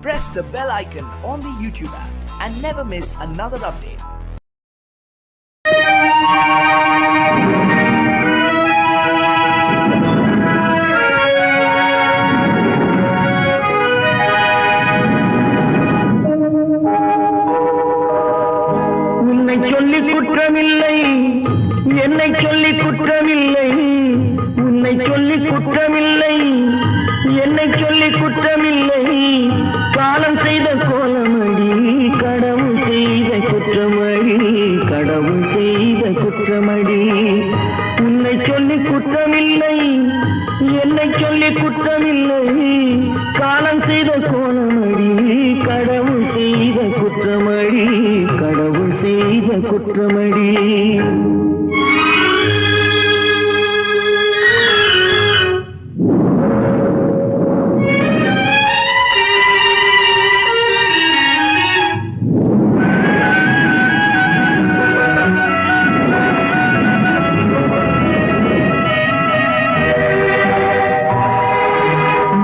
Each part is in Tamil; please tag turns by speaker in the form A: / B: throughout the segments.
A: press the bell icon on the YouTube app and never miss another update.
B: என்னை சொல்லி குற்றமில்லை, உன்னை சொல்லி குற்றமில்லை, என்னை சொல்லி குற்றமில்லை. காலம் செய்த கோலமடி, கடவுள் செய்த குற்றமடி, கடவுள் செய்த குற்றமடி. உன்னை சொல்லி குற்றமில்லை, என்னை சொல்லி குற்றமில்லை. காலம் செய்த கோலமடி, கடவுள் செய்த குற்றமடி, கடவுள் செய்த குற்றமடி.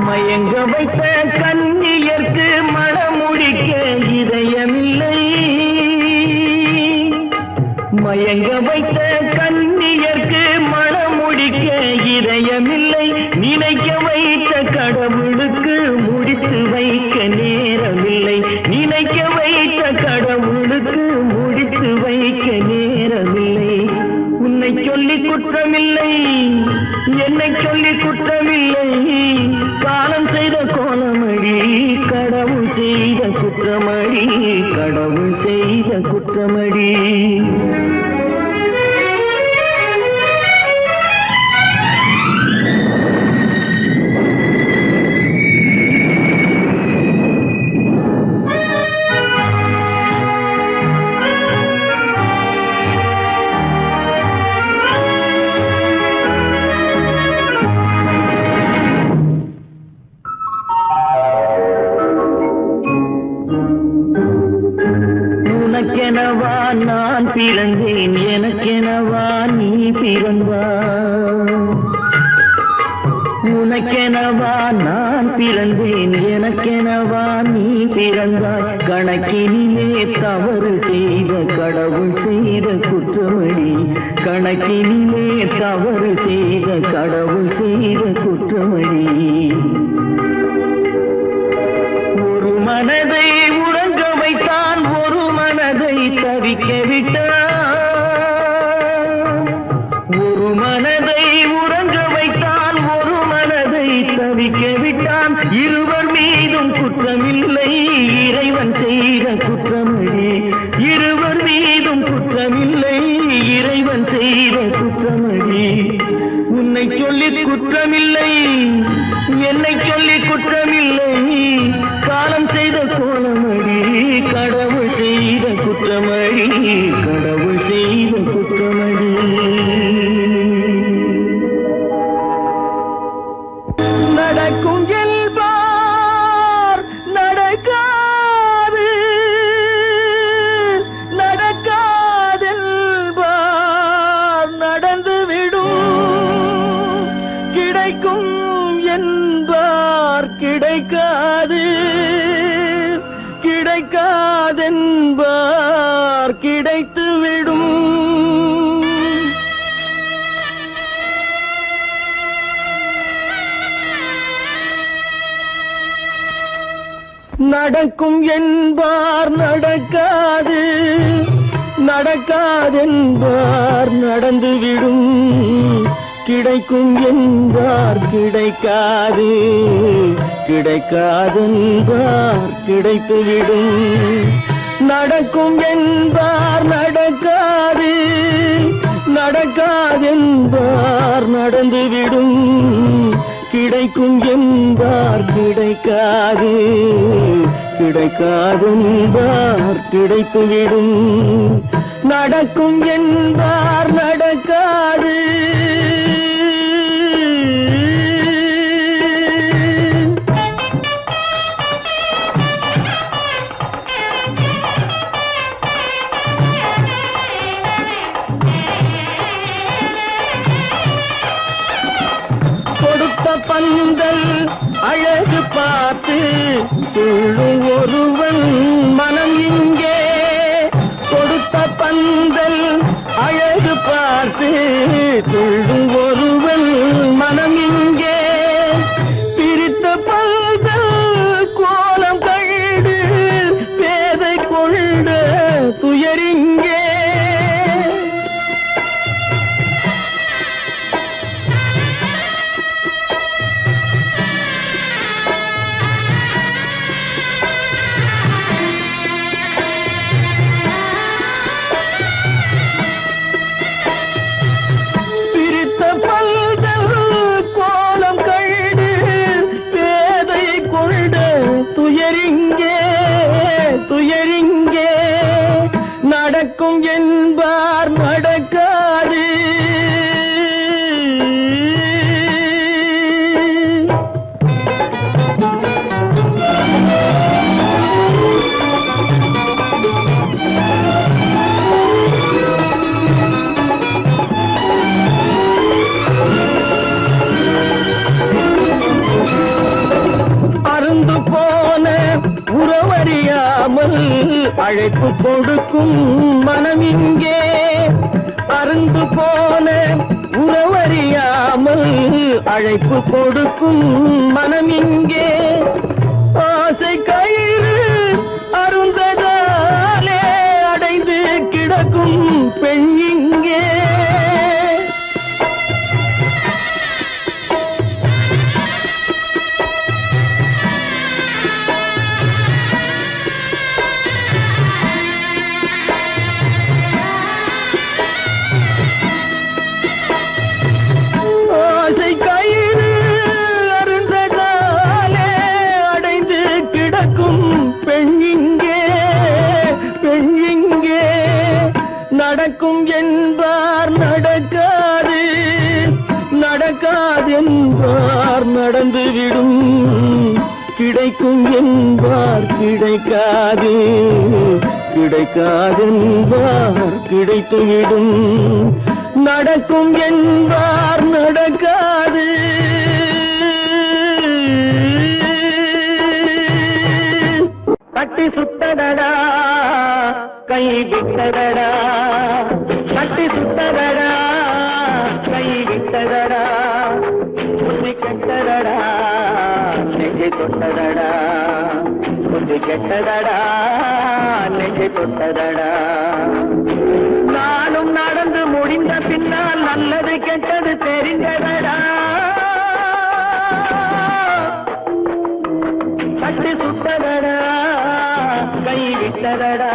B: மயங்க வைத்த கண்ணியர்க்கு மனமுடிக்க இதயமில்லை, மயங்க வைத்த கண்ணியர்க்கு மனமுடிக்க இதயமில்லை. நினைக்க வைத்த கடவுளுக்கு முடித்து வைக்க நேரமில்லை, நினைக்க வைத்த கடவுளுக்கு முடித்து வைக்க நேரமில்லை. உன்னை சொல்லி குற்றமில்லை, என்னை சொல்லி குற்றமில்லை. காலம் செய்த கோலமடி, கடவுள் செய்த குற்றமடி, கடவுள் செய்த குற்றமடி. உனக்கெனவா நான் பிறந்தேன், எனக்கெனவா நீ பிறந்தாய். உனக்கெனவா நான் பிறந்தேன், எனக்கெனவா நீ பிறந்தாய். கணக்கினிலே தவறு செய்த கடவுள் செய்த குற்றமடி, கணக்கினிலே தவறு செய்த கடவுள் செய்த குற்றமடி. ஒரு மனதை உறங்க வைத்தான், ஒரு மனதை தவிக்க விட்டான். ஒரு மனதை உறங்க வைத்தான், ஒரு மனதை தவிக்க விட்டான். இருவர் மீதும் குற்றமில்லை, இறைவன் செய்த குற்றமடி. இருவர் மீதும் குற்றமில்லை, இறைவன் செய்த குற்றமடி. உன்னை சொல்லி குற்றமில்லை, என்னை சொல்லி குற்றமில்லை. காலம் செய்த கோலமடி, கடவுள் செய்த குற்றமடி, கடவுள் செய்த குற்றமடி. நடக்கும் என்பார் நடக்காது, நடக்காதென்பார் நடந்துவிடும். கிடைக்கும் என்பார் கிடைக்காது, கிடைக்காதென்பார் கிடைத்துவிடும். நடக்கும் என்பார் நடக்காது, நடக்காதென்பார் நடந்துவிடும். கிடைக்கும் என்பார் கிடைக்காது, கிடைக்காதென்பார் கிடைத்துவிடும். நடக்கும் என்பார் நடக்காது, நடக்காதென்பார் நடந்துவிடும். கிடைக்கும் என்பார் கிடைக்காது, கிடைக்காதென்பார் கிடைத்துவிடும். நடக்கும் என்பார் நடக்காது. பந்தல் அழகு பார்த்து துள்ளும் அறியாமல் அழைப்பு கொடுக்கும் மனம் இங்கே பறந்து போன உறவறியாமல் அழைப்பு கொடுக்கும் மனம் இங்கே ஆசை கயிறு அருந்ததாலே அடைந்து கிடக்கும் பெண் இங்கே ஆசை கயிறு அருந்ததாலே அடைந்து கிடக்கும் பெண் இங்கே நடக்கும் என்பார் நடக்காது நடக்காது என்பார் நடந்துவிடும் கிடைக்கும் என்பார் கிடைக்காது கிடைக்காதென்பார் கிடைத்துவிடும் நடக்கும் என்பார் நடக்காது கட்டி சுட்டதடா கை விட்டதடா கட்டி சுட்டதடா கை விட்டதடா புத்தி கெட்டதடா நெஞ்சை தொட்டதடா புத்தி கெட்டதடா நெஞ்சை தொட்டதடா நானும் நடந்து முடிந்த பின்னால் நல்லது கெட்டது தெரிந்ததடா கட்டி சுட்டதடா கை விட்டதடா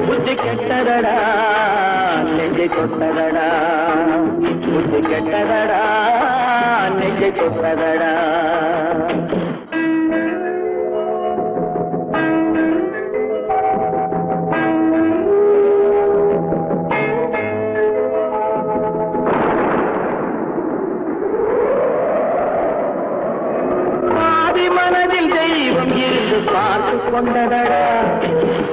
B: புத்தி கெட்டதடா நெஞ்சை தொட்டதடா புத்தி கெட்டதடா நெஞ்சை தொட்டதடா பார்த்து கொண்டதடா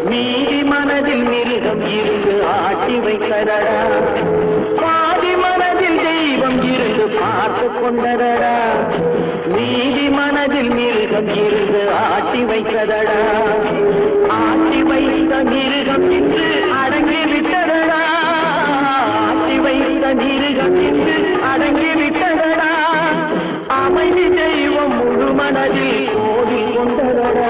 B: மீதி மனதில் மிருகம் இருந்து ஆட்டி வைத்ததடா பாதி மனதில் தெய்வம் இருந்து பார்த்து கொண்டதடா மீதி மனதில் மிருகம் இருந்து ஆட்டி வைத்ததடா ஆட்டி வைத்த மிருகம் இன்று அடங்கி விட்டதடா ஆட்டி வைத்த மிருகம் இன்று அடங்கி விட்டதடா அமைதி தெய்வம் முழு மனதில் கோவில் கொண்டதடா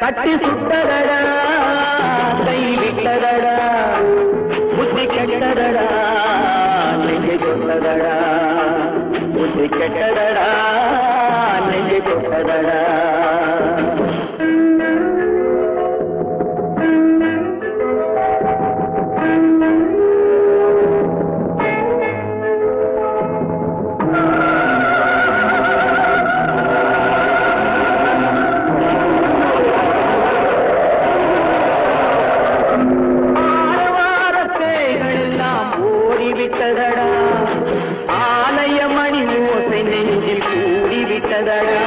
B: கட்டி சுட்டதடா கை விட்டதடா புத்தி கெட்டதடா நெஞ்சை தொட்டதடா புத்தி கெட்டதடா நெஞ்சை தொட்டதடா ஆலயமணி ஓசை நெஞ்சில் கூடிவிட்டதடா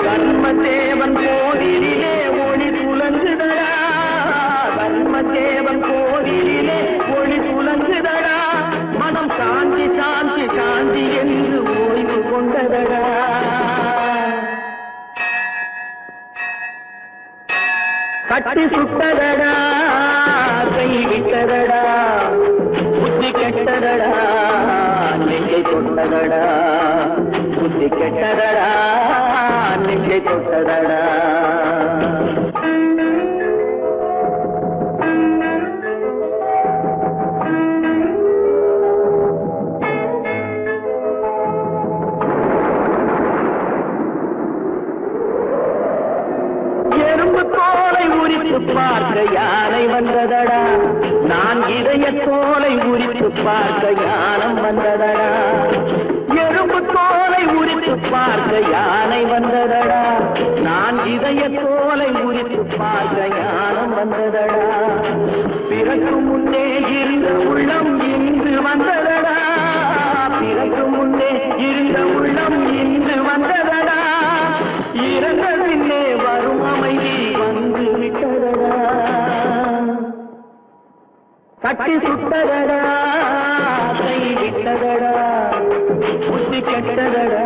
B: கர்மதேவன் கோவிலிலே ஒளி துலங்குதடா கர்மதேவன் கோவிலிலே ஒளி துலங்குதடா மனம் சாந்தி சாந்தி சாந்தி என்று ஓய்வு கொண்டதடா கட்டி சுட்டதடா கை விட்டதடா புத்தி கெட்டதடா நெஞ்சை தொட்டதடா புத்தி கெட்டதடா நெஞ்சை தொட்டதடா எறும்பு தோலை உரித்து பார்க்க யானை வந்ததடா நான் இதய தோலை உரித்து பார்க்க யானம் வந்ததடா எறும்பு தோலை உரித்து பார்க்க யானை வந்ததடா நான் இதய தோலை உரித்து பார்க்க யானம் வந்ததடா பிறகு முன்னே இருந்த உள்ளம் இன்று வந்ததடா பிறகு முன்னே இருந்த உள்ளம் இன்று வந்ததடா இறந்த பின்னே வரும் அமைதி வந்து விட்டதடா கட்டி சுட்டதடா கை விட்டதடா புத்தி கெட்டதடா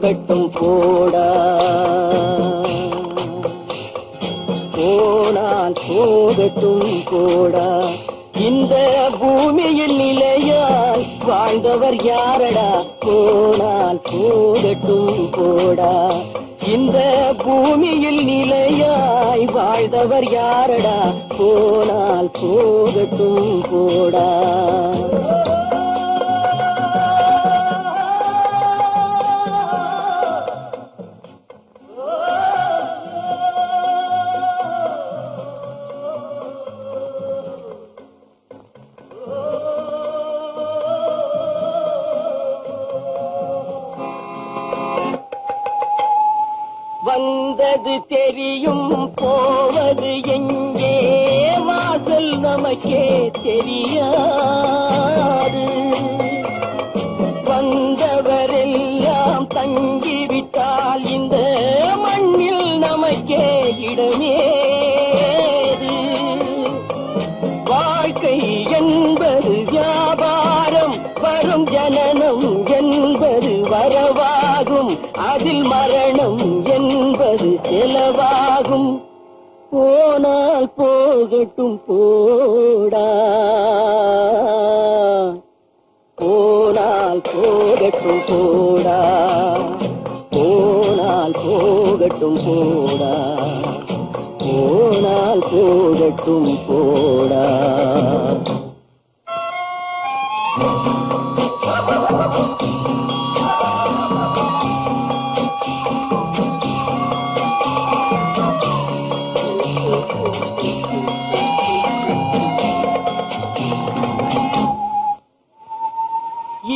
B: போகட்டும் போடா, போனால் போகட்டும் போடா. இந்த பூமியில் நிலையாய் வாழ்ந்தவர் யாரடா, போனால் போகட்டும் போடா. இந்த பூமியில் நிலையாய் வாழ்ந்தவர் யாரடா, போனால் போகட்டும் போடா. வந்தது தெரியும் போவது எங்கே, வாசல் நமக்கே தெரியாது. வந்தவரெல்லாம் தங்கிவிட்டால் இந்த மண்ணில் நமக்கே இடமேது. வாழ்க்கை என்பது வியாபாரம், வரும் ஜனனம் என்பது வரவாகும், அதில் மரணம் என்பது செலவாகும். போனால் போகட்டும் போடா, போனால் போகட்டும் போடா, போனால் போகட்டும் போடா, போனால் போகட்டும் போடா.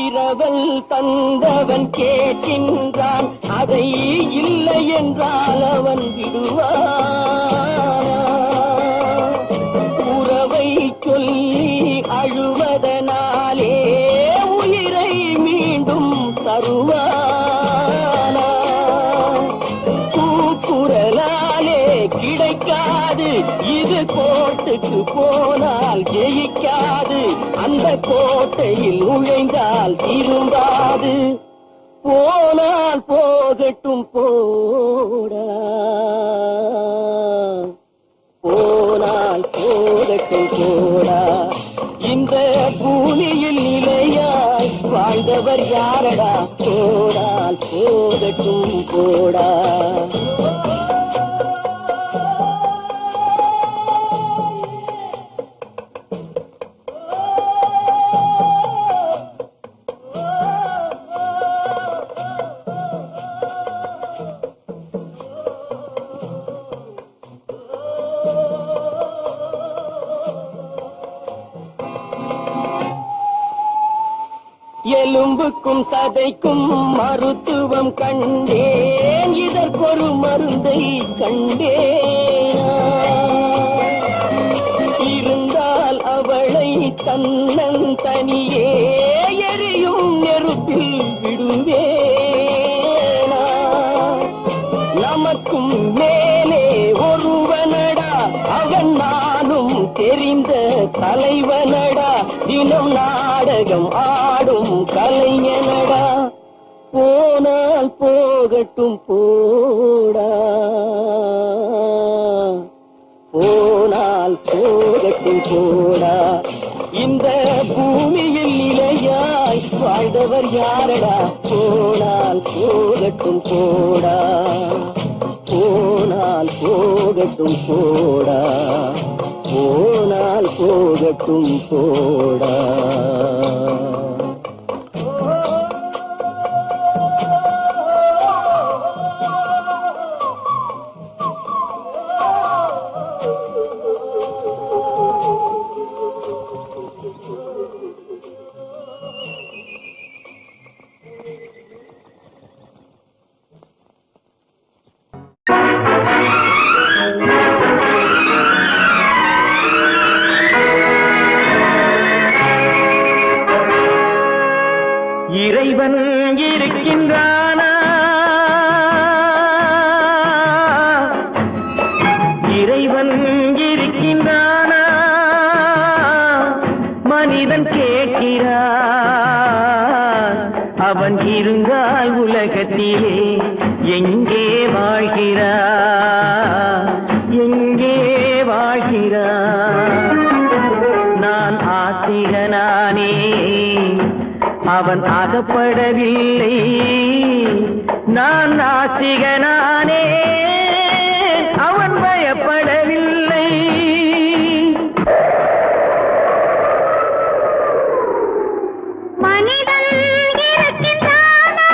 B: இரவல் தந்தவன் கேட்கின்றான், அதை இல்லை என்றால் அவன் விடுவான். உறவை சொல்லி அழுவதனாலே உயிரை மீண்டும் தருவானா. கூக்குரலாலே கிடைக்காது, இது கோட்டுக்கு போனால் ஜெயிக்காது, அந்த கோட்டையில் நுழைந்தால் திரும்பாது. போனால் போகட்டும் போடா, போனால் போகட்டும் போடா. இந்த பூமியில் நிலையாய் வாழ்ந்தவர் யாரடா, போனால் போகட்டும் போடா. எலும்புக்கும் சதைக்கும் மருத்துவம் கண்டேன், இதற்கொரு மருந்தை கண்டேன். இருந்தால் அவளை தன்னன் தனியே எரியும் நெருப்பில் விடுவேனா. நமக்கும் மேலே ஒருவனடா, அவன் நானும் தெரிந்த தலைவனடா, தினம் நாடகம் ஆடும் கலைஞனடா. போனால் போகட்டும் போடா, போனால் போகட்டும் போடா. இந்த பூமியில் நிலையாய் வாழ்ந்தவர் யாரடா, போனால் போகட்டும் போடா, போனால் போகட்டும் போடா, போனால் போகட்டும் போடா. எங்கே வாழ்கிறார், எங்கே வாழ்கிறார்? நான் ஆத்திகனானே, அவன் அகப்படவில்லை. நான் நாத்திகனானே, அவன் பயப்படவில்லை.
C: மனிதன் இருக்கின்றானா,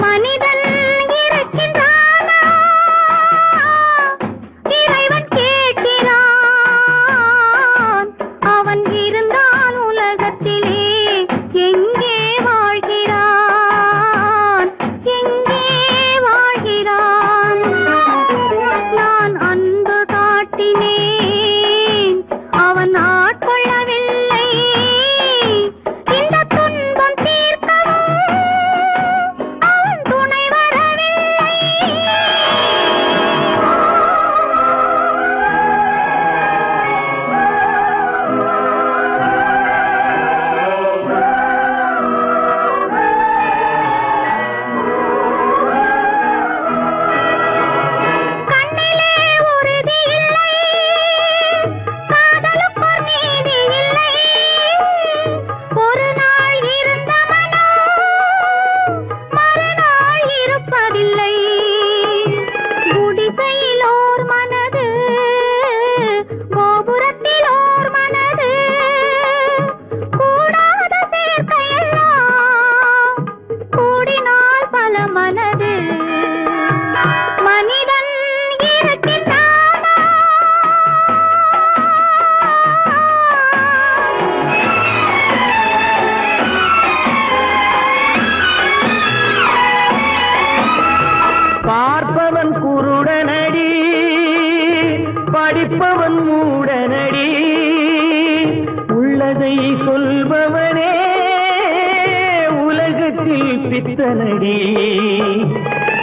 C: மனிதன் இருக்கின்றானா, இறைவன் கேட்கிறான். அவன் இருந்தான் உலகத்திலே, எங்கே வாழ்கிறான், எங்கே வாழ்கிறான்? நான் அன்பு காட்டினேன், அவன் ஆட்கொள்ளவில்லை. இந்த துன்பம் தீர்க்கவும் அவன் துணை வரவில்லை. கண்ணிலே உறுதி இல்லை, காதலுக்கோர் நீதி இல்லை. ஒரு நாள் இருந்த மனம் மறுநாள் இருப்பதில்லை. குடிசையில் ஓர் மனது, கோபுரத்தில் ஓர் மனது, கூடாத சேர்க்கையெல்லாம் கூடினால் பல மனது. மனிதன் இருக்கின்றானா,
B: பார்ப்பவன் குருடனடி, படிப்பவன் மூடனடி. உள்ளதை சொல்பவனே உலகத்தில் பித்தனடி.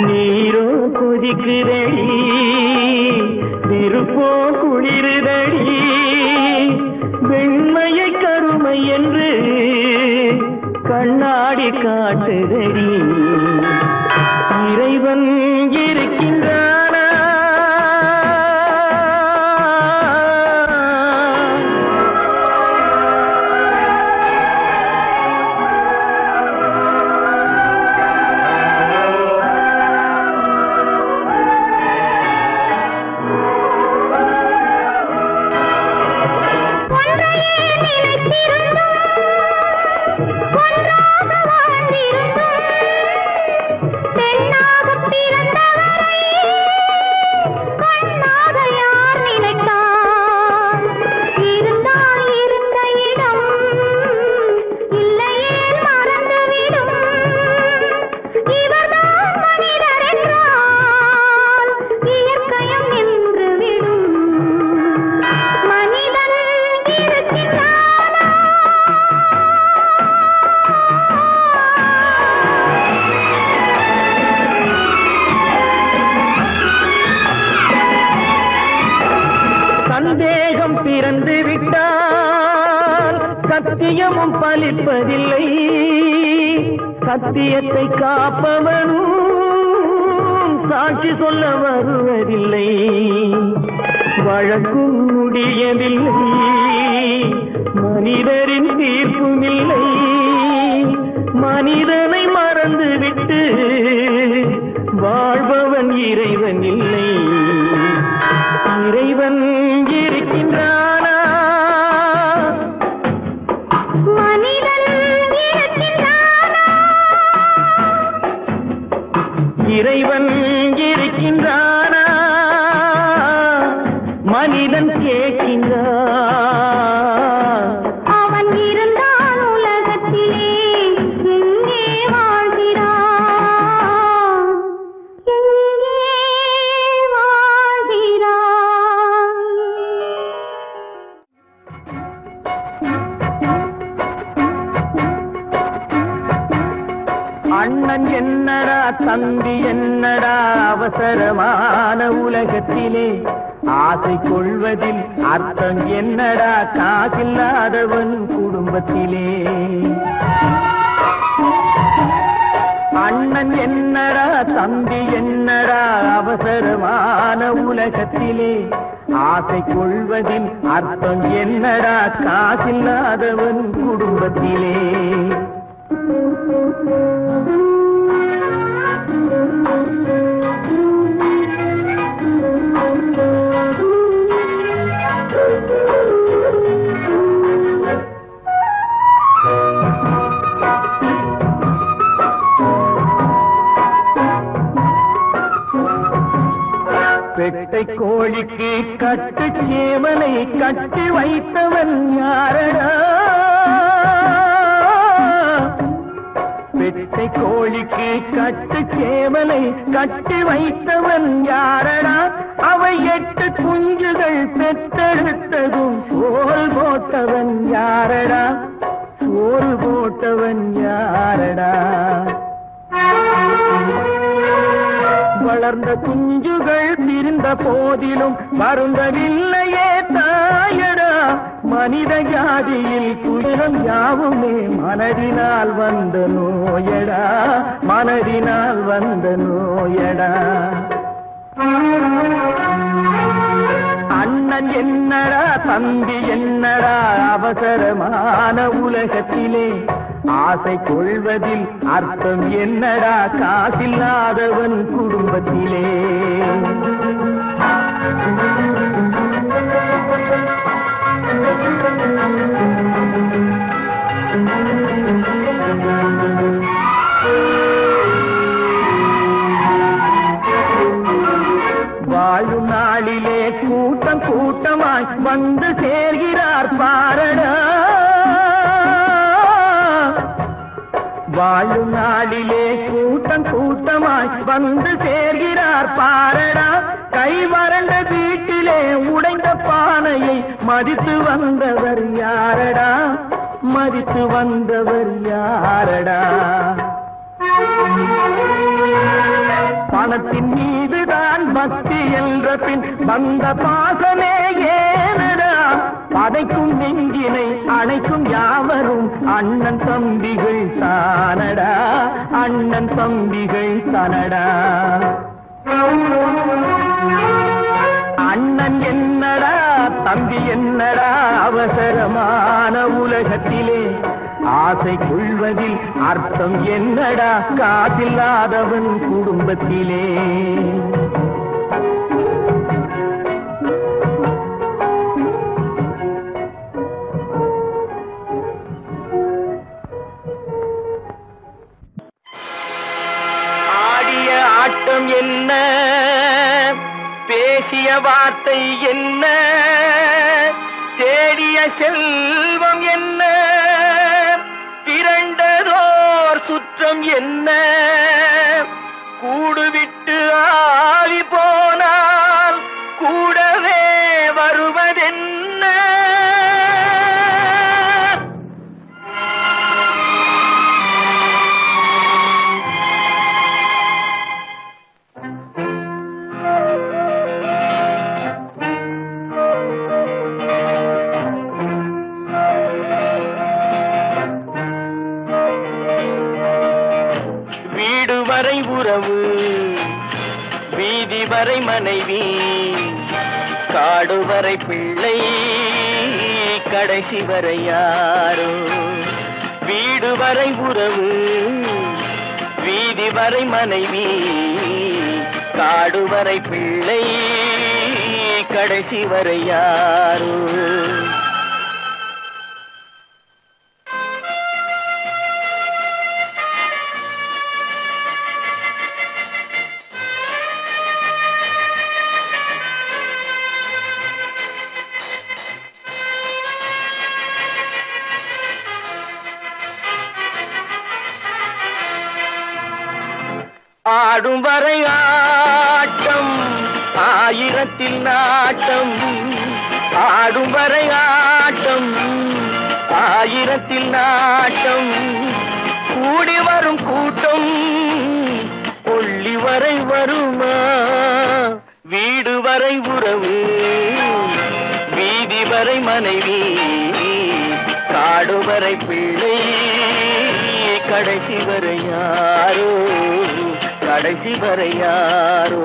B: நீரோ கொதிக்குதடி, நெருப்போ குளிருதடி. வெண்மையை கருமை என்று கண்ணாடி காட்டுதடி. இறைவன் இருக்கின்றானா,
C: ஒன்றையே நினைத்திருந்தும் ஒன்றாக வாழ்ந்திருந்தும் பெண்ணாகப் பிறந்தவரை கண்ணாக யார் நினைத்தார்? இருந்தால் இருந்த இடம் இல்லையே மறந்துவிடும். இவர்தான் மனிதர் என்றால் இயற்கையும் நின்றுவிடும். மனிதன் இருக்கின்றானா,
B: சந்தேகம் பிறந்து விட்டால் சத்தியமும் பலிப்பதில்லை. சத்தியத்தை காப்பவனும் சாட்சி சொல்ல வருவதில்லை. வழக்கும் முடியவில்லை, மனிதரின் தீர்ப்பும் இல்லை. மனிதனை மறந்துவிட்டு வாழ்பவன் இறைவன் இல்லை. இறைவன் இருக்கின்றானா,
C: மனிதன் இருக்கின்றானா,
B: இறைவன் இருக்கின்றானா? மனிதன் கேட்கின்றான்.
C: அவன் இருந்தான் உலகத்திலே, எங்கே வாழ்கிறான், எங்கே வாழ்கிறான்?
B: அண்ணன் என்னடா, தம்பி என்னடா, அவசரமான உலகத்திலே ஆசை கொள்வதில் அர்த்தம் என்னடா? காசில்லாதவன் குடும்பத்திலே அண்ணன் என்னடா தம்பி என்னடா அவசரமான உலகத்திலே ஆசை கொள்வதின் அர்த்தம் என்னடா காசில்லாதவன் குடும்பத்திலே பெட்டை கோழிக்கு கட்டு சேவலை கட்டி வைத்தவன் யாரடா பெட்டை கோழிக்கு கட்டு சேவலை கட்டி வைத்தவன் யாரடா அவை 8 குஞ்சுகள் பெற்றெடுத்ததும் சோல் போட்டவன் யாரடா சோறு போட்டவன் யாரடா வளர்ந்த குஞ்சுகள் பிரிந்த போதிலும் வருந்தவில்லையே தாயடா மனித ஜாதியில் துயரம் யாவுமே மனதினால் வந்த நோயடா மனதினால் வந்த நோயடா அண்ணன் என்னடா தம்பி என்னடா அவசரமான உலகத்திலே ஆசை கொள்வதில் அர்த்தம் என்னடா காசில்லாதவன் குடும்பத்திலே வாழும் நாளிலே கூட்டம் கூட்டமாய் வந்து சேர்கிறார் பாரடா வாழும் நாளிலே கூட்டம் கூட்டமாய் வந்து சேர்கிறார் பாரடா கை வறண்ட வீட்டிலே உடைந்த பானையை மதித்து வந்தவர் யாரடா மதித்து வந்தவர் யாரடா பணத்தின் மீதுதான் பக்தி என்ற பின் வந்த பாசமே ஏனடா பதைக்கும் நெஞ்சினை அணைக்கும் யாவரும் அண்ணன் தம்பிகள் தானடா அண்ணன் தம்பிகள் தானடா அண்ணன் என்னடா தம்பி என்னடா அவசரமான உலகத்திலே ஆசை கொள்வதில் அர்த்தம் என்னடா காசில்லாதவன் குடும்பத்திலே ஆடிய ஆட்டம் என்ன பேசிய வார்த்தை என்ன தேடிய செல்வம் என்ன திரண்டதோர் சுற்றம் என்ன கூடுவிட்டு ஆவி போனால் கூடவே வருவதென்ன வரை உறவு வீதி வரை மனைவி காடு வரை பிள்ளை கடைசி வரை யாரோ வீடு வரை உறவு வீதி வரை மனைவி காடு வரை பிள்ளை கடைசி வரை யாரோ ஆடும் வரை ஆட்டம் ஆயிரத்தில் நாட்டம் ஆடும் வரை ஆட்டம் ஆயிரத்தில் நாட்டம் கூடி வரும் கூட்டம் கொள்ளி வரை வருமா வீடு வரை உறவு வீதி வரை மனைவி காடு வரை பிள்ளை கடைசி வரை யாரோ கடைசி வரை யாரோ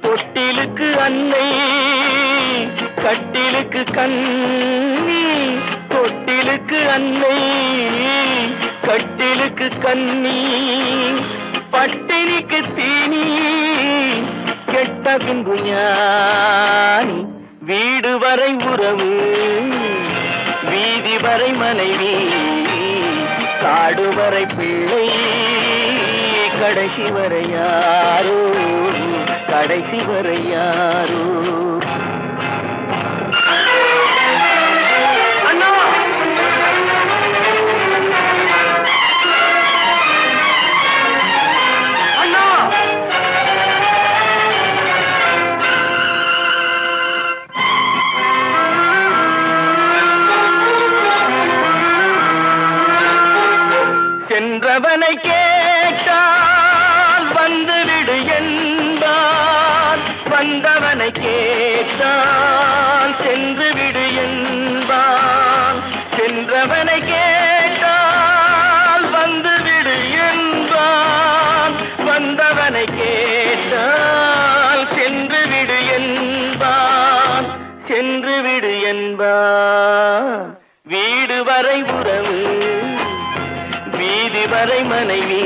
B: தொட்டிலுக்கு அன்னை கட்டிலுக்கு கண்ணி தொட்டிலுக்கு அன்னை கட்டிலுக்கு கண்ணி பட்டினிக்கு தீனி கெட்ட பின்பு ஞானி வீடு வரை உறவு வீதி வரை மனைவி காடு வரை பிள்ளை கடைசி வரை யாரோ கடைசி வரை யாரோ அண்ணா அண்ணா சென்றவனை கேட்டால் வந்துவிடு என்பான் வந்தவனை கேட்டால் சென்று விடு என்பான் சென்றவனை கேட்டால் வந்துவிடு என்பான் வந்தவனை கேட்டால் சென்று விடு என்பான் சென்று விடு என்பான் வீடு வரை உறவு வீதி வரை மனைவி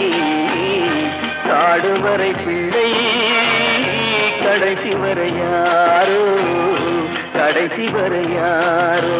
B: காடு வரை பிள்ளை கடைசி வரை யாரோ கடைசி வரை யாரோ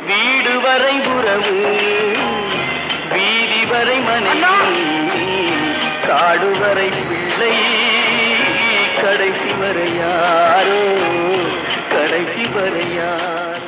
B: வீடு வரை உறவு வீதி வரை மனைவி காடு வரை பிள்ளை கடைசி வரை யாரோ கடைசி வரை யாரோ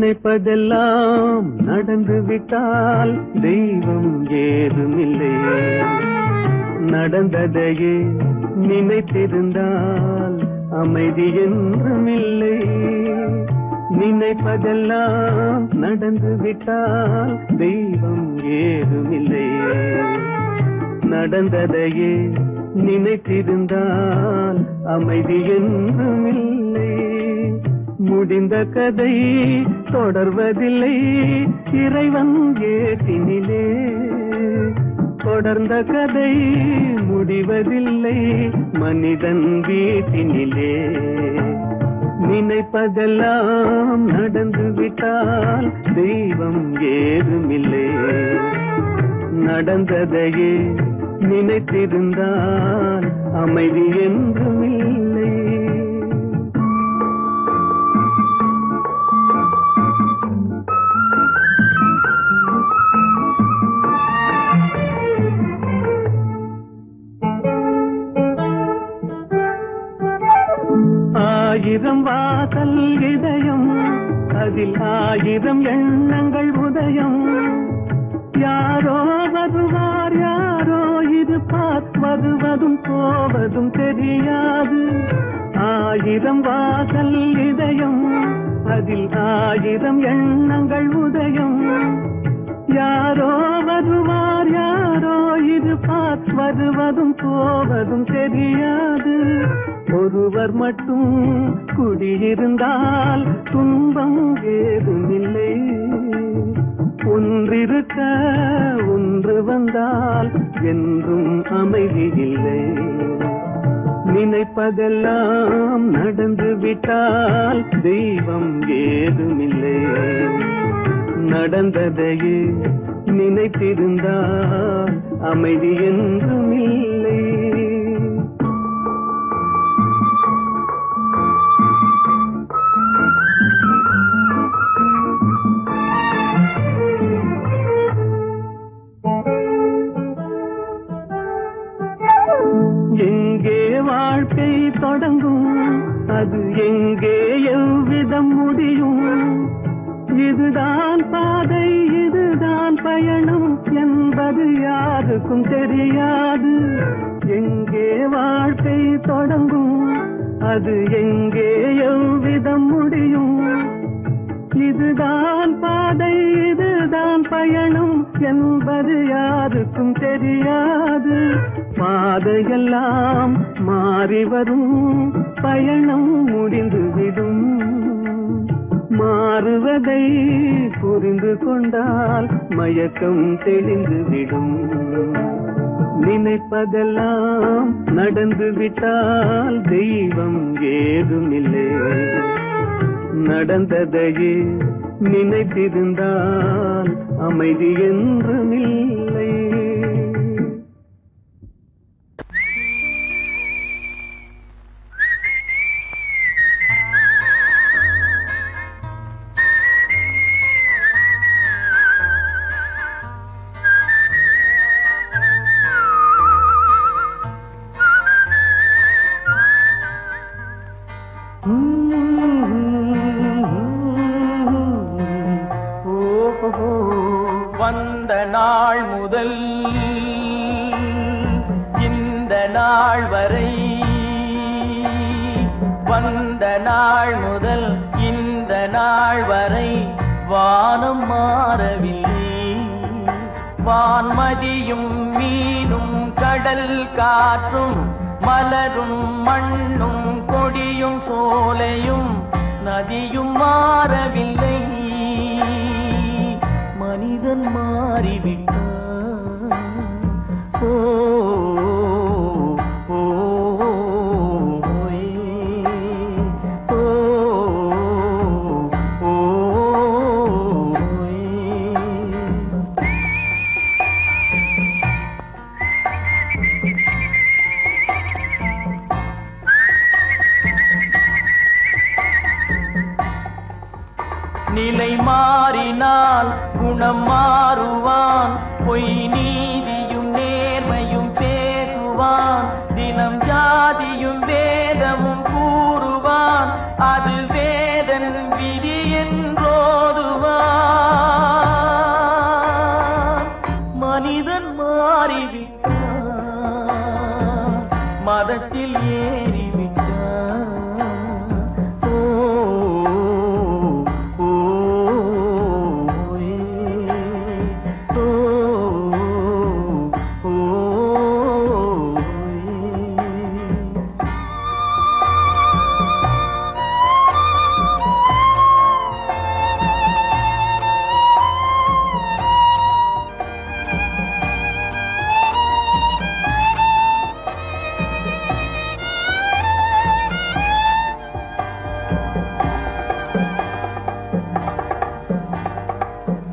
B: நினைப்பதெல்லாம் நடந்து விட்டால் தெய்வம் ஏதுமில்லை நடந்ததையே நினைத்திருந்தால் அமைதி என்றுமில்லை நினைப்பதெல்லாம் நடந்து விட்டால் தெய்வம் ஏதுமில்லை நடந்ததையே நினைத்திருந்தால் அமைதி என்றுமில்லை முடிந்த கதை தொடர்வதில்லை இறைவன் ஏட்டினிலே தொடர்ந்த கதை முடிவதில்லை மனிதன் வீட்டினிலே நினைப்பதெல்லாம் நடந்து விட்டால் தெய்வம் ஏதுமில்லை நடந்ததையே நினைத்திருந்தால் அமைதி என்றுமில்லை ஆயிரம் வாசல் இதயம் அதில் ஆயிரம் எண்ணங்கள் உதயம் யாரோ வருவார் யாரோ இருப்பார் வருவதும் போவதும் தெரியாது ஆயிரம் வாசல் இதயம் அதில் 1000 எண்ணங்கள் உதயம். யாரோ வருவார் யாரோ இருப்பார், வருவதும் போவதும் தெரியாது. ஒருவர் மட்டும் குடியிருந்தால் துன்பம் ஏதுமில்லை. ஒன்றிருக்க ஒன்று வந்தால் என்றும் அமைதி இல்லை. நினைப்பதெல்லாம் நடந்து விட்டால் தெய்வம் ஏதுமில்லை. நடந்ததையே நினைத்திருந்தால் அமைதி என்றும் இல்லை. எங்கே வாழ்க்கை தொடங்கும், அது எங்கே எவ்விதம் முடியும்? இதுதான் பாதை, இதுதான் பயணம் என்பது யாருக்கும் தெரியாது. எங்கே வாழ்க்கை தொடங்கும், அது எங்கே எவ்விதம் முடியும்? இதுதான் பாதை, இதுதான் பயணம் என்பது யாருக்கும் தெரியாது. பாதையெல்லாம் மாறி வரும், பயணம் முடிந்துவிடும். மாறுவதை புரிந்து கொண்டால் மயக்கம் தெளிந்துவிடும். நினைப்பதெல்லாம் நடந்து விட்டால் தெய்வம் ஏதுமில்லை. நடந்ததையே நினைத்திருந்தால் அமைதி என்றுமில்லை.
D: வந்த நாள் முதல் இந்த நாள் வரை, வந்த நாள் முதல் இந்த நாள் வரை வானம் மாறவில்லை. வான்மதியும் மீனும் கடல் காற்றும் மலரும் மண்ணும் கொடியும் சோலையும் நதியும் மாறவில்லை. மனிதன் மாறிவிட்டான். ஓ ஓ ஓ ஓ நிலை மாறினால் குணம் மாறுவான். பொய் நீதியும் நேர்மையும் பேசுவான். தினம் ஜாதியும் வேதமும் கூறுவான். அது வேதன் விதி என்றோதுவான். மனிதன் மாறிவிட்டான், மதத்தில் ஏறிவிட்டான்.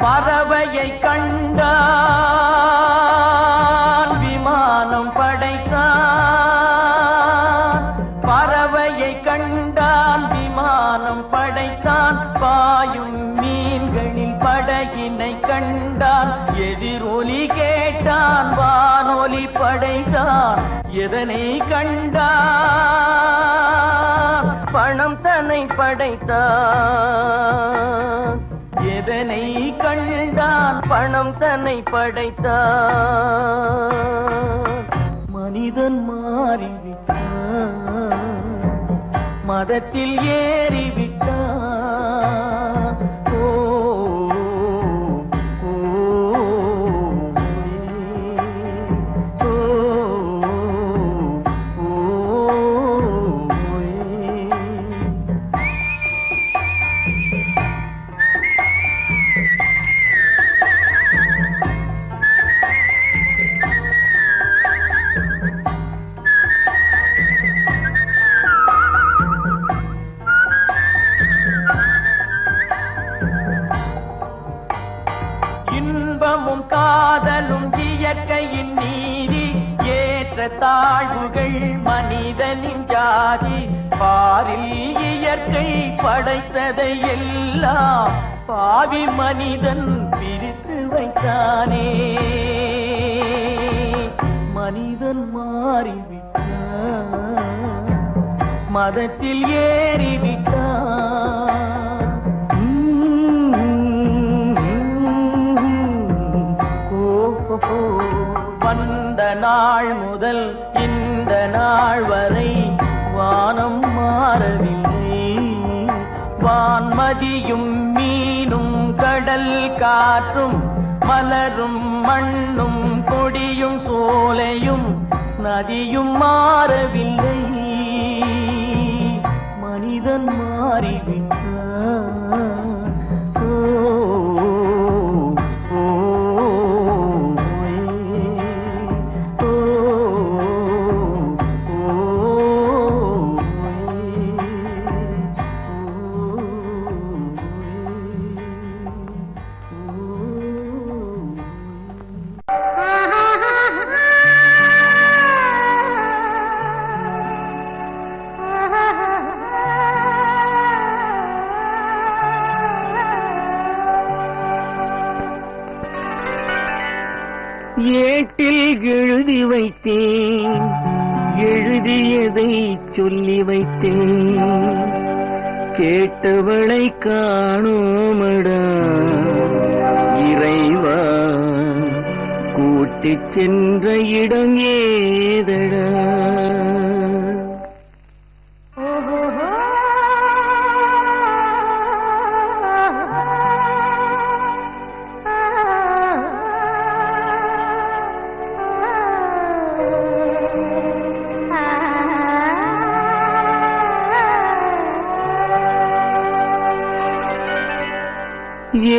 D: பறவையை கண்டான், விமானம் படைத்தான். பறவையை கண்டான், விமானம் படைத்தான். பாயும் மீன்களில் படகினை கண்டான். எதிரொலி கேட்டான், வானொலி படைத்தான். எதனை கண்டான்? பணம் தன்னை படைத்தான். எதனை கண்டான்? பணம் தன்னை படைத்தான். மனிதன் மாறிவிட்டான், மதத்தில் ஏறிவிட்டான். பிரேமமும் காதலும் இயற்கையின் நீதி ஏற்ற தாழ்வுகள் மனிதனின் ஜாதி பாரில் இயற்கை படைத்ததை எல்லாம் பாவி மனிதன் பிரித்து வைத்தானே மனிதன் மாறிவிட்டான் மதத்தில் ஏறிவிட்டான் வந்த நாள் முதல் இந்த நாள் வரை வானம் மாறவில்லை வான்மதியும் மீனும் கடல் காற்றும் மலரும் மண்ணும் கொடியும் சோலையும் நதியும் மாறவில்லை மனிதன் மாறிவிட்டான் ஏட்டில் எழுதி வைத்தேன் எழுதியதை சொல்லி வைத்தேன் கேட்டவளை காணோமடா இறைவா கூட்டிச் சென்ற இடம் ஏதடா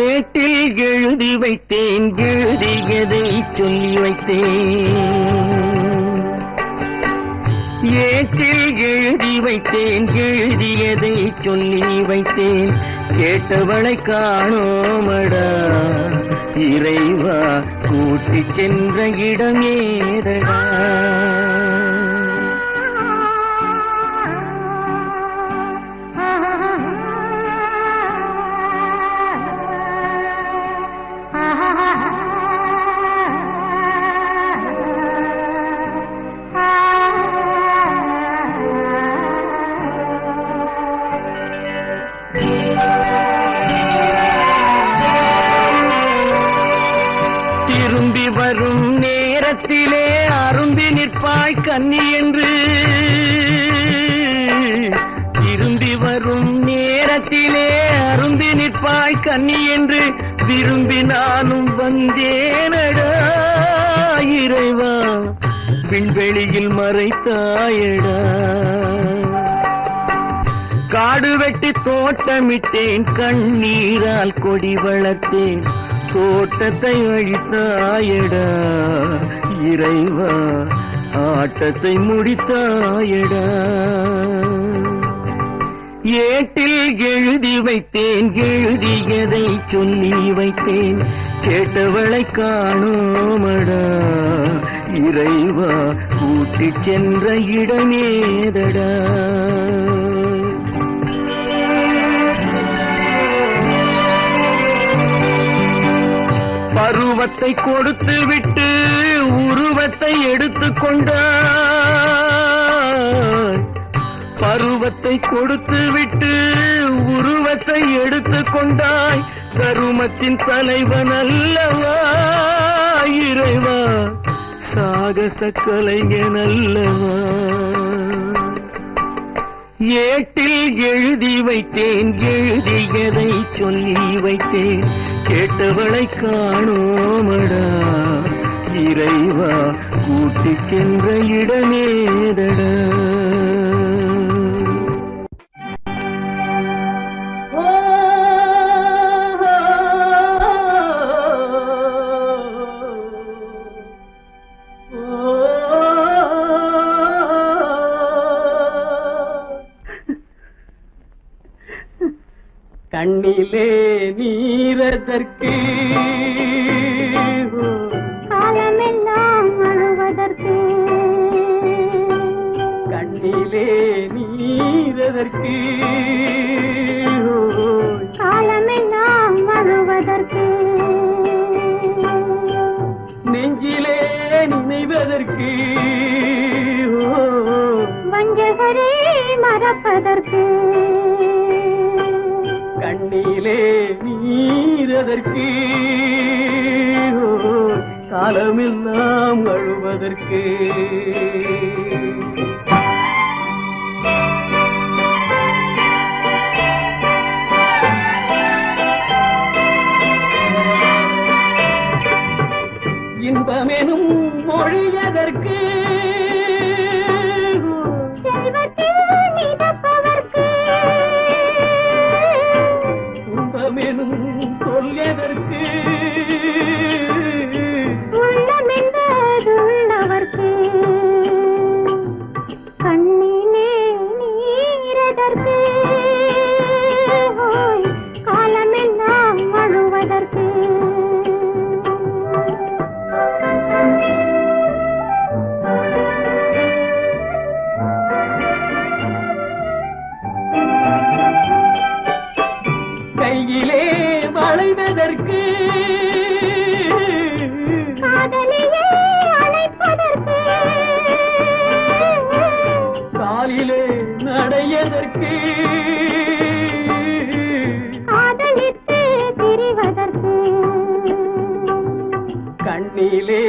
D: ஏட்டில் எழுதி வைத்தேன் எழுதியதை சொல்லி வைத்தேன் ஏட்டில் எழுதி வைத்தேன் எழுதியதை சொல்லி வைத்தேன் கேட்டவளை காணோமடா இறைவா கூட்டிச் சென்ற இடம் ஏதடா திரும்பி வரும் நேரத்திலே அரும்பி நிற்பாய் கன்னி என்று திரும்பி வரும் நேரத்திலே அரும்பி நிற்பாய் கன்னி என்று விரும்பி நானும் வந்தேனடா இறைவா விண்வெளியில் மறைத்தாயடா காடு வெட்டி தோட்டமிட்டேன் கண்ணீரால் கொடி வளர்த்தேன் தோட்டத்தை அழித்தாயடா இறைவா ஆட்டத்தை முடித்தாயடா ஏட்டில் எழுதி வைத்தேன் எழுதியதை சொல்லி வைத்தேன் கேட்டவளை காணோமடா இறைவா கூட்டிச் சென்ற இடமேதடா பருவத்தை கொடுத்து விட்டு உருவத்தை எடுத்துக் கொண்டாய் பருவத்தை கொடுத்து விட்டு உருவத்தை எடுத்துக் கொண்டாய் கருமத்தின் தலைவன் அல்லவா இறைவா சாகச கலைஞன் அல்லவா ஏட்டில் எழுதி வைத்தேன் எழுதியதை சொல்லி வைத்தேன் கேட்டவளை காணோமடா இறைவா கூட்டிச் சென்ற இடமேதடா
B: கண்ணிலே நீரதற்கு
C: காலமெல்லாம் அழுவதற்கு
B: கண்ணிலே நீரதற்கு
C: காலமெல்லாம் அழுவதற்கு
B: நெஞ்சிலே நினைவதற்கு
C: வஞ்சகரை மறப்பதற்கு
B: கண்ணிலே நீரதற்கு காலமெல்லாம் அழுவதற்கு இன்பமெனும் மொழியதற்கு
C: செல்வத்தில் மிதப்பதற்கு
B: துன்பமெனும் சொல்லியதற்கு
C: உள்ளமென்பதுள்ளவர்க்கு கண்ணிலே நீரதற்கு காலமெல்லாம் அழுவதற்கு
B: கையிலே வளைவதற்கு
C: காதலியை அழைப்பதற்கு
B: காலிலே நடையதற்கு
C: காதலித்து பிரிவதற்கு
B: கண்ணிலே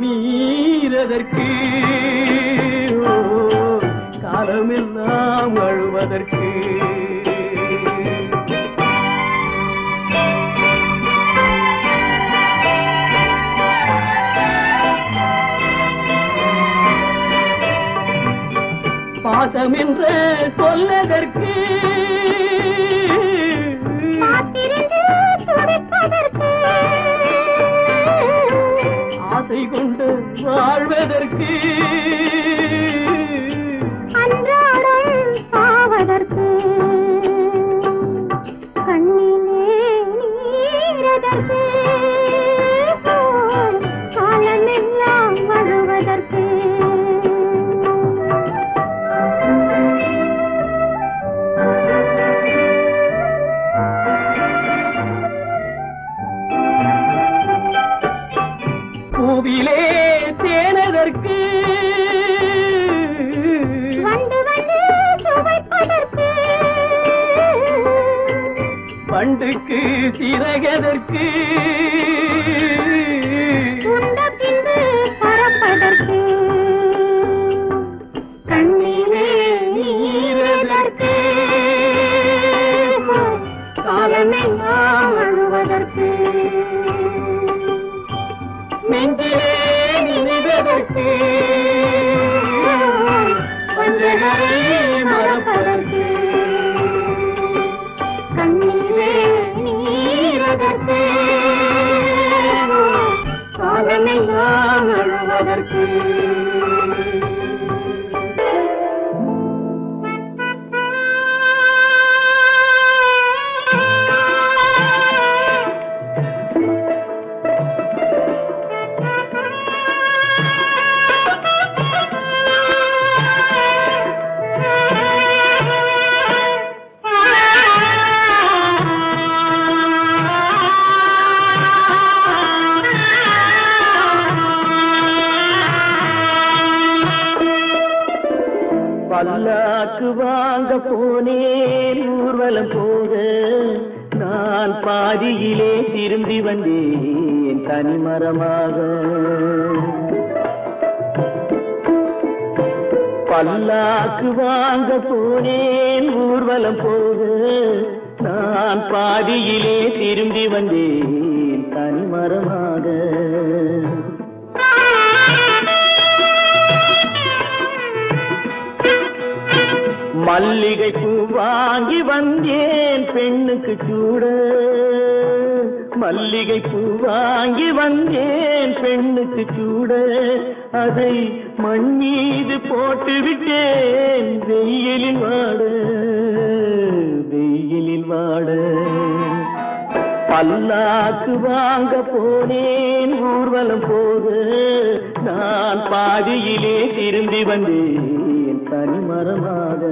B: நீரதற்கு காலமெல்லாம் அழுவதற்கு பாசம் என்ற சொல்லதற்கு
C: காத்திருந்து துடிப்பதற்கு
B: ஆசை கொண்டு வாழ்வதற்கு
C: அன்றாடம் சாவதற்கு கண்ணிலே நீரதற்கு காலமெல்லாம் அழுவதற்கு
B: பூவிலே தேனதற்கு
C: வந்து வந்து சுவைப்பதற்கு
B: பண்டுக்கு சிறகதற்கு
C: உண்ட பின்பு பறப்பதற்கு கண்ணிலே நீரதற்கு காலமெல்லாம் அழுவதற்கு
B: நெஞ்சிலே நினைவதற்கு வஞ்சகரை மறப்பதற்கு
C: கண்ணிலே நீரதற்கு
B: காலமெல்லாம் அழுவதற்கு பல்லாக்கு வாங்க போனேன் ஊர்வலம் போக நான் பாதியிலே திரும்பி வந்தேன் தனிமரமாக பல்லாக்கு வாங்க போனேன் ஊர்வலம் போக நான் பாதியிலே திரும்பி வந்தேன் தனிமரமாக மல்லிகை பூ வாங்கி வந்தேன் பெண்ணுக்கு சூட மல்லிகை பூ வாங்கி வந்தேன் பெண்ணுக்கு சூட அதை மண் மீது போட்டு விட்டேன் வெயிலில் வாட பல்லாக்கு வாங்க போனேன் ஊர்வலம் போது நான் பாதியிலே திரும்பி வந்தேன் தனிமரமாக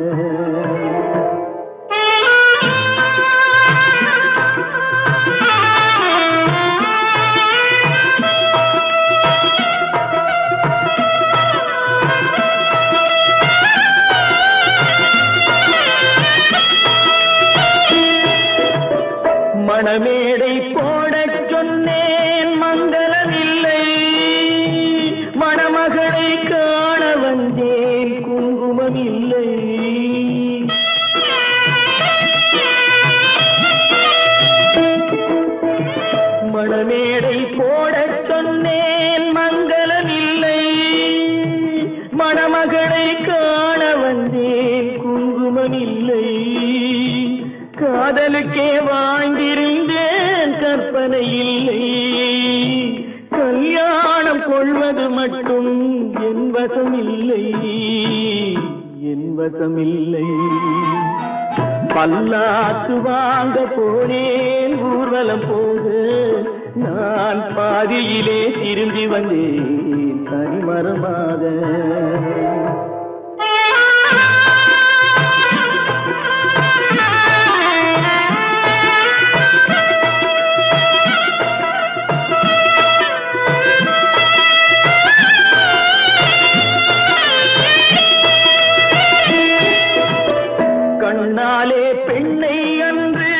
B: மணமேடை போடச் சொன்னேன் மங்களம் இல்லை மணமகளை காண வந்தேன் குங்குமம் இல்லை மணமேடை போடச் சொன்னேன் மங்களம் இல்லை மணமகளை காண வந்தேன் குங்குமம் இல்லை காதலுக்கே வாங்கியிருந்தேன் கற்பனை இல்லை கல்யாணம் கொள்வது மட்டும் என் வசமில்லை பல்லாக்கு வாங்க போனேன் ஊர்வலம் போது நான் பாதியிலே திரும்பி வந்தேன் தனிமரமாக கண்ணாலே பெண்ணை அன்று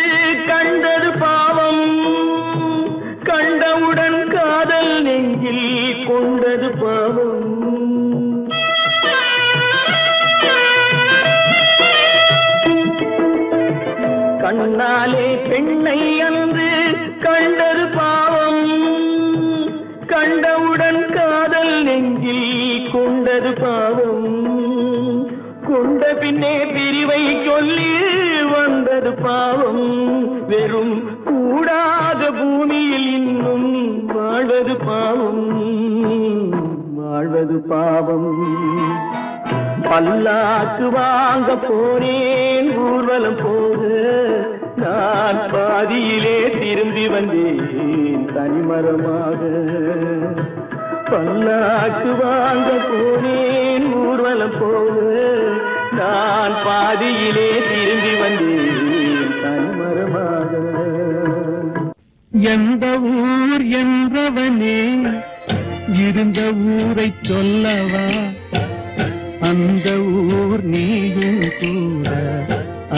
B: கண்டது பாவம் கண்டவுடன் காதல் நெஞ்சில் கொண்டது பாவம் கண்ணாலே பெண்ணை அன்று கண்டது பாவம் கண்டவுடன் காதல் நெஞ்சில் கொண்டது பாவம் கொண்ட பின்னே பிரிவை சொல்லி வந்தது பாவம் வெறும் கூடாத பூமியில் இன்னும் வாழ்வது பாவம் பல்லாக்கு வாங்க போனேன் ஊர்வலம் போது நான் பாதியிலே திரும்பி வந்தேன் தனிமரமாக பல்லாக்கு வாங்க போனேன் ஊர்வலம் போது நான் பாதியிலே திரும்பி வந்தேன் தனிமரமாக
D: எந்த ஊர் என்றவனே இருந்த ஊரை சொல்லவா அந்த ஊர் நீயும் கூட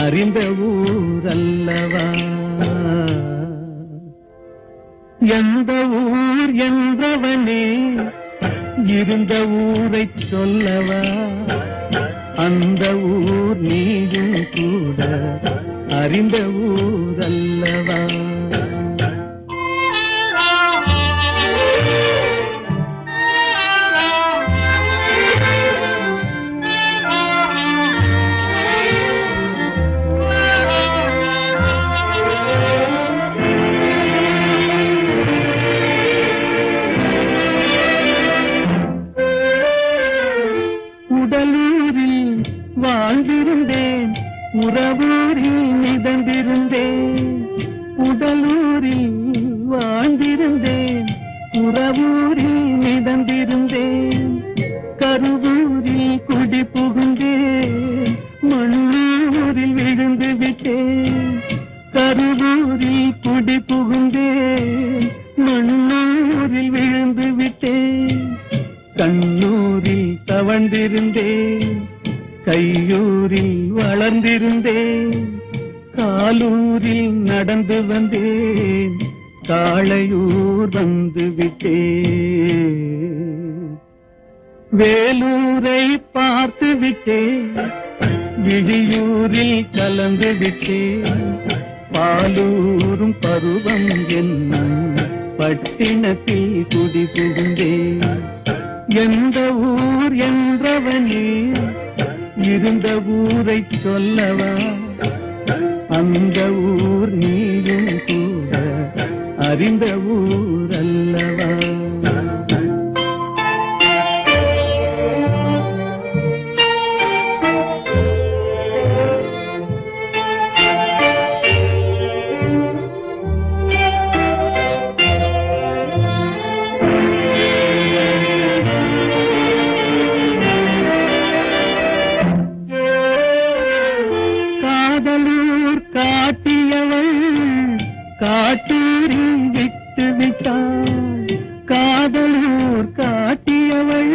D: அறிந்த ஊர் அல்லவா எந்த ஊர் என்றவனே இருந்த ஊரை சொல்லவா அந்த ஊர் நீயும் கூட அறிந்த ஊர் அல்லவா உடலூரில் வாழ்ந்திருந்தேன் உறவூரில் மிதந்திருந்தேன் உடலூரில் வாழ்ந்திருந்தேன் உறவூரில் மிதந்திருந்தேன் கருவூரில் குடி புகுந்தேன் மண்ணூரில் விழுந்து விட்டேன் கருவூரில் குடி புகுந்தேன் மண்ணூரில் விழுந்து விட்டேன் கண்ணூரில் தவழ்ந்திருந்தேன் கையூரில் வளர்ந்திருந்தேன் காலூரில் நடந்து வந்தேன் காளையூர் வந்து விட்டேன் வேலூரை பார்த்து விட்டேன் விழியூரில் கலந்து விட்டேன் பாலூரும் பருவம் என்னும் பட்டினத்தில் குடி புகுந்தேன் எந்த ஊர் என்றவனே இருந்த ஊரை சொல்லவா அந்த ஊர் நீயும் கூட அறிந்த ஊர் அல்லவா விட்டாள் காதலூர் காட்டியவள்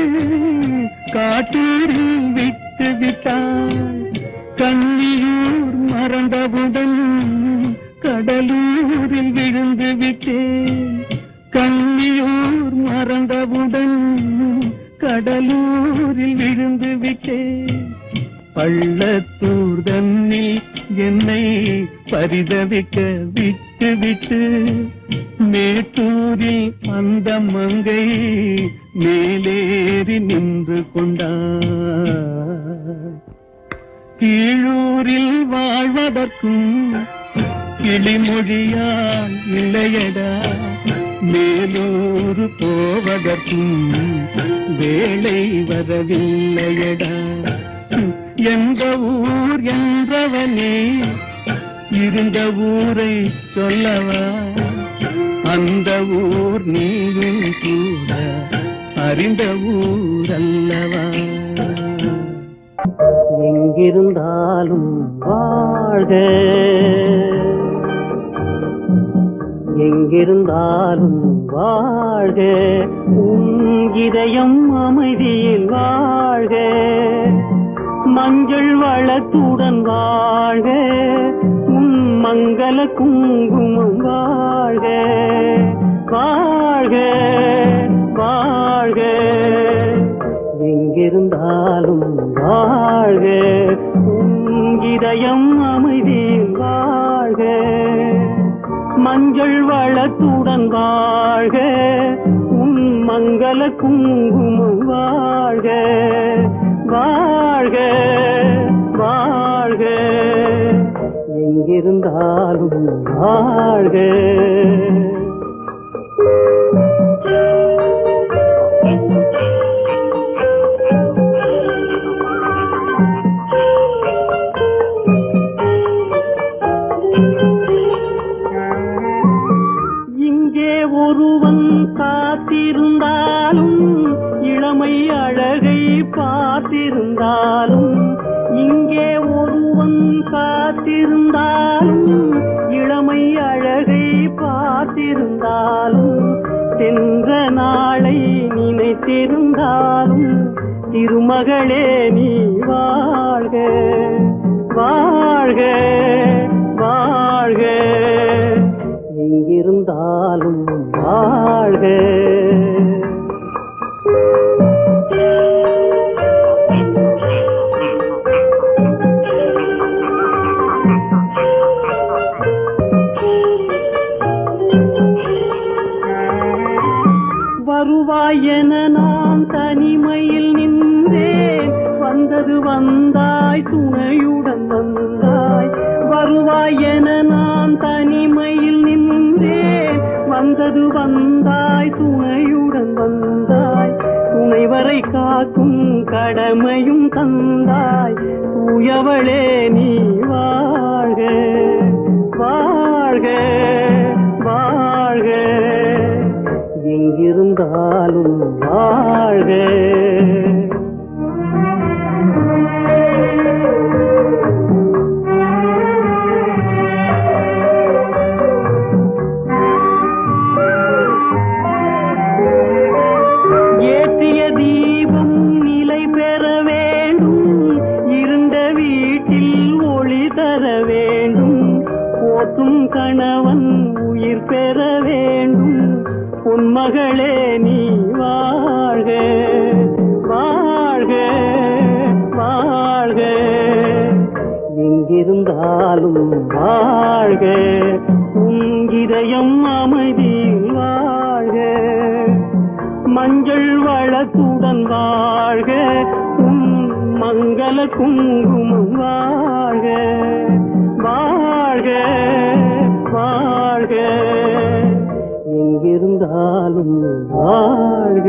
D: காட்டூரில் விட்டு விட்டாள் கண்ணியூர் மறந்தவுடன் கடலூரில் விழுந்து விட்டேன் கண்ணியூர் மறந்தவுடன் கடலூரில் விழுந்து விட்டேன் பள்ளத்தூர் தன்னில் என்னை பரிதவிக்க விட்டு விட்டு மேட்டூரில் அந்த மங்கை மேலேறி நின்று கொண்டார் கீழூரில் வாழ்வதற்கும் கிளிமொழியால் இல்லையடா மேலூர் போவதற்கும் வேலை வரவில்லையடா எந்த ஊர் என்றவனே இருந்த ஊரை சொல்லவா அந்த ஊர் நீயும் கூட அறிந்த ஊர் அல்லவா
E: எங்கிருந்தாலும் வாழ்க எங்கிருந்தாலும் வாழ்க உன் இதயம் அமைதியில் வாழ்க மஞ்சள் வளத்துடன் வாழ்க உன் மங்கள குங்குமம் வாழ்க வாழ்க வாழ்க எங்கிருந்தாலும் வாழ்க உன் இதயம் அமைதியில் வாழ்க மஞ்சள் வளத்துடன் வாழ்க உன் மங்கள குங்குமம் வாழ்க வாழ்க வாழ்க எங்கிருந்தாலும் வாழ்க இங்கே ஒருவன் காத்திருந்தாலும் இளமை அழகை பார்த்திருந்தாலும் இங்கே ஒருவன் காத்திருந்தாலும் இளமை அழகை பார்த்திருந்தாலும் சென்ற நாளை நினைத்திருந்தாலும் திருமகளே நீ வாழ்க வாழ்க வாழ்க எங்கிருந்தாலும் வாழ்க வருவாய் என நான் தனிமையில் நின்றேன் வந்தது வந்தாய் துணையுடன் வந்தாய் வருவாய் என நான் தனிமையில் நின்றேன் வந்தது வந்தாய் துணையுடன் வந்தாய் துணைவரை காக்கும் கடமையும் தந்தாய் தூயவளே நீ வாழ்க வாழ்க வாழ்க எங்கிருந்தாலும் வாழ்க ஏற்றிய தீபம் நிலை பெற வேண்டும் இருண்ட வீட்டில் ஒளி தர வேண்டும் போற்றும் கணவன் உயிர் பெற வேண்டும் பொன்மகளே நீ வாழ்க வாழ்க வாழ்க எங்கிருந்தாலும் வாழ்க உன் இதயம் அமைதியில் வாழ்க மஞ்சள் வளத்துடன் வாழ்க உன் மங்கள குங்குமம் வாழ்க வாழ்க வாழ்க எங்கிருந்தாலும் வாழ்க